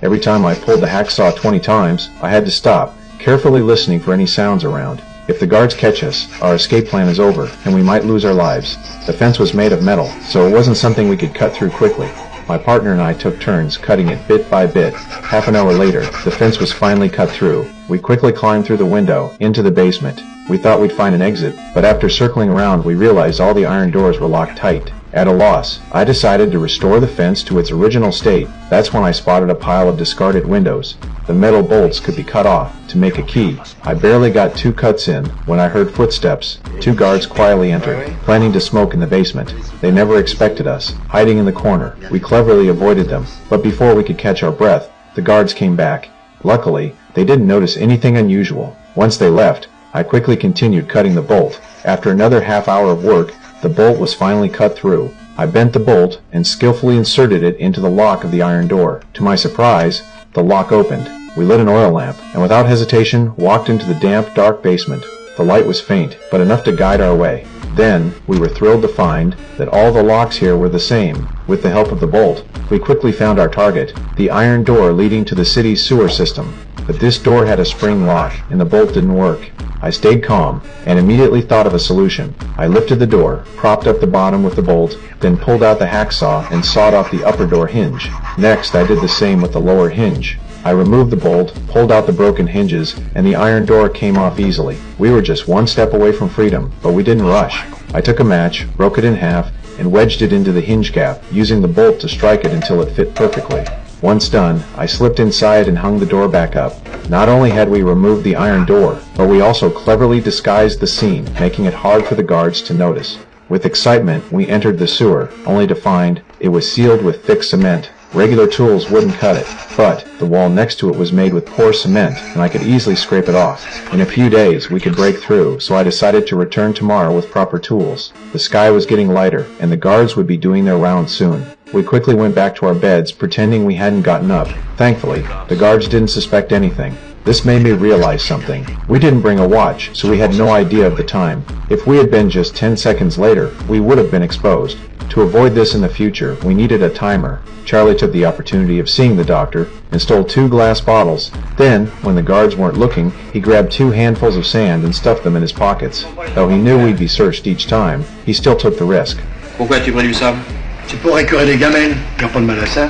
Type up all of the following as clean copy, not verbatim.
Every time I pulled the hacksaw 20 times, I had to stop, carefully listening for any sounds around. If the guards catch us, our escape plan is over, and we might lose our lives. The fence was made of metal, so it wasn't something we could cut through quickly. My partner and I took turns cutting it bit by bit. Half an hour later, the fence was finally cut through. We quickly climbed through the window, into the basement. We thought we'd find an exit, but after circling around we realized all the iron doors were locked tight. At a loss, I decided to restore the fence to its original state. That's when I spotted a pile of discarded windows. The metal bolts could be cut off to make a key. I barely got 2 cuts in when I heard footsteps. 2 guards quietly entered, planning to smoke in the basement. They never expected us, hiding in the corner. We cleverly avoided them, but before we could catch our breath, the guards came back. Luckily, they didn't notice anything unusual. Once they left, I quickly continued cutting the bolt. After another half hour of work, the bolt was finally cut through. I bent the bolt and skillfully inserted it into the lock of the iron door. To my surprise, the lock opened. We lit an oil lamp, and without hesitation, walked into the damp, dark basement. The light was faint, but enough to guide our way. Then, we were thrilled to find that all the locks here were the same. With the help of the bolt, we quickly found our target, the iron door leading to the city's sewer system. But this door had a spring lock, and the bolt didn't work. I stayed calm, and immediately thought of a solution. I lifted the door, propped up the bottom with the bolt, then pulled out the hacksaw and sawed off the upper door hinge. Next, I did the same with the lower hinge. I removed the bolt, pulled out the broken hinges, and the iron door came off easily. We were just one step away from freedom, but we didn't rush. I took a match, broke it in half, and wedged it into the hinge cap, using the bolt to strike it until it fit perfectly. Once done, I slipped inside and hung the door back up. Not only had we removed the iron door, but we also cleverly disguised the scene, making it hard for the guards to notice. With excitement, we entered the sewer, only to find it was sealed with thick cement. Regular tools wouldn't cut it, but the wall next to it was made with porous cement, and I could easily scrape it off. In a few days, we could break through, so I decided to return tomorrow with proper tools. The sky was getting lighter, and the guards would be doing their rounds soon. We quickly went back to our beds, pretending we hadn't gotten up. Thankfully, the guards didn't suspect anything. This made me realize something. We didn't bring a watch, so we had no idea of the time. If we had been just 10 seconds later, we would have been exposed. To avoid this in the future, we needed a timer. Charlie took the opportunity of seeing the doctor and stole 2 glass bottles. Then, when the guards weren't looking, he grabbed 2 handfuls of sand and stuffed them in his pockets. Though he knew we'd be searched each time, he still took the risk. Pourquoi tu prends du sable? C'est pour écœurer les gamelles. Ils n'ont pas de mal à ça.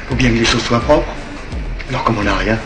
Faut bien que les choses soient propres. Alors comme on n'a rien.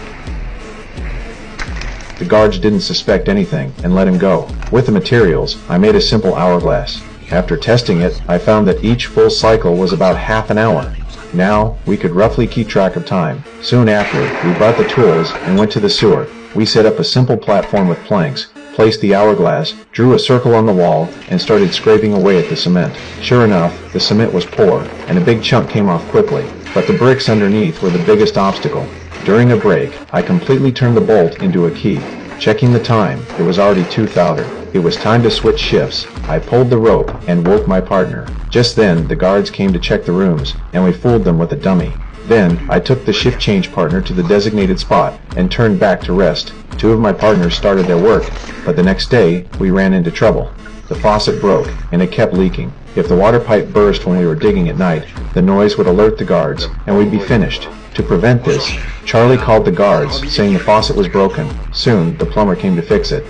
The guards didn't suspect anything and let him go. With the materials, I made a simple hourglass. After testing it, I found that each full cycle was about half an hour. Now, we could roughly keep track of time. Soon after, we brought the tools and went to the sewer. We set up a simple platform with planks, placed the hourglass, drew a circle on the wall, and started scraping away at the cement. Sure enough, the cement was poor, and a big chunk came off quickly. But the bricks underneath were the biggest obstacle. During a break, I completely turned the bolt into a key. Checking the time, it was already 2:00. It was time to switch shifts. I pulled the rope and woke my partner. Just then, the guards came to check the rooms, and we fooled them with a dummy. Then, I took the shift change partner to the designated spot and turned back to rest. 2 of my partners started their work, but the next day, we ran into trouble. The faucet broke, and it kept leaking. If the water pipe burst when we were digging at night, the noise would alert the guards, and we'd be finished. To prevent this, Charlie called the guards, saying the faucet was broken. Soon, the plumber came to fix it.